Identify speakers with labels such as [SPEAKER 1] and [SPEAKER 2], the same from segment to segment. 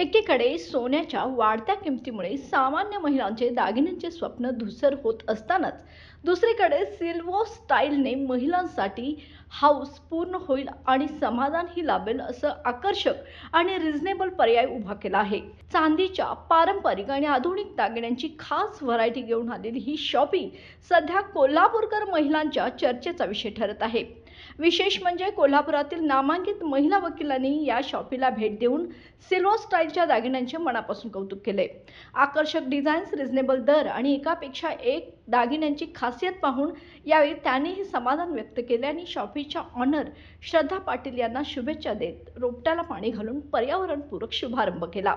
[SPEAKER 1] एकीकडे सोन्याच्या वाढत्या किमतीमुळे सामान्य महिलांचे दागिन्यांचे स्वप्न धूसर होत असतानाच दुसरीकडे सिल्वर स्टाईलने महिलांसाठी हाऊस पूर्ण होईल आणि समाधानही लाभेल असं आकर्षक आणि रिझनेबल पर्याय उभा केला आहे. चांदीच्या पारंपरिक आणि आधुनिक दागिन्यांची खास व्हरायटी घेऊन आलेली ही शॉपी सध्या कोल्हापूरकर महिलांच्या चर्चेचा विषय ठरत आहे. विशेष म्हणजे कोल्हापुरातील नामांकित महिला वकिलांनी या शॉपीला भेट देऊन सिल्वर स्टाईलच्या दागिन्यांचे मनापासून कौतुक केले. आकर्षक डिझाईन्स, रिझनेबल दर आणि एकापेक्षा एक दागिन्यांची खासियत पाहून यावेळी त्यांनीही समाधान व्यक्त केले आणि शॉपीच्या ऑनर श्रद्धा पाटील यांना शुभेच्छा देत रोपट्याला पाणी घालून पर्यावरणपूरक शुभारंभ केला.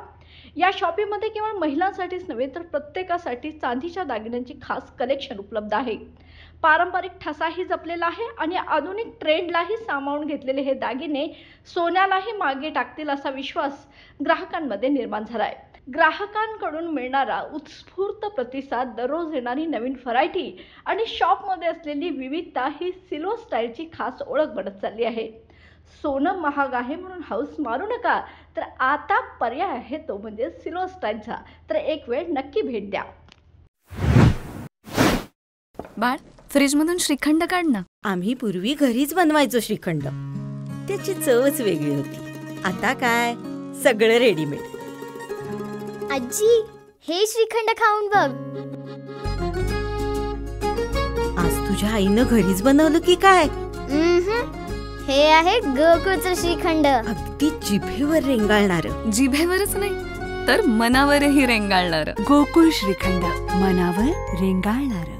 [SPEAKER 1] या शॉपीमध्ये केवळ महिलांसाठीच नव्हे तर प्रत्येकासाठी चांदीच्या दागिन्यांची खास कलेक्शन उपलब्ध आहे. पारंपरिक ठसाही जपलेला आहे आणि आधुनिक ट्रेंडलाही सामावून घेतलेले हे दागिने सोन्यालाही मागे टाकतील असा विश्वास ग्राहकांमध्ये निर्माण झाला आहे. ग्राहकांकडून मिळणारा उत्स्फूर्त प्रतिसाद, दररोज येणारी नवीन व्हरायटी आणि शॉपमध्ये असलेली विविधता ही सिल्वर स्टाईलची खास ओळख बनत चालली आहे. सोनं महाग आहे म्हणून हाऊस मारू नका, तर आता पर्याय आहे तो म्हणजे सिल्वर स्टाईलचा. तर एक वेळ नक्की भेट द्या.
[SPEAKER 2] बाळ, फ्रीजमधून श्रीखंड काढ ना.
[SPEAKER 3] आम्ही पूर्वी घरीच बनवायचो श्रीखंड. त्याची चवच वेगळी होती. आता काय सगळं रेडीमेड.
[SPEAKER 4] आजी, हे श्रीखंड खाऊन बघ.
[SPEAKER 3] आज तुझ्या आईनं घरीच बनवलं की काय?
[SPEAKER 4] हे आहे गोकुळचं श्रीखंड.
[SPEAKER 3] अगदी जिभेवर रेंगाळणार.
[SPEAKER 2] जिभेवरच नाही तर मनावरही रेंगाळणार.
[SPEAKER 5] गोकुळ श्रीखंड, मनावर रेंगाळणार.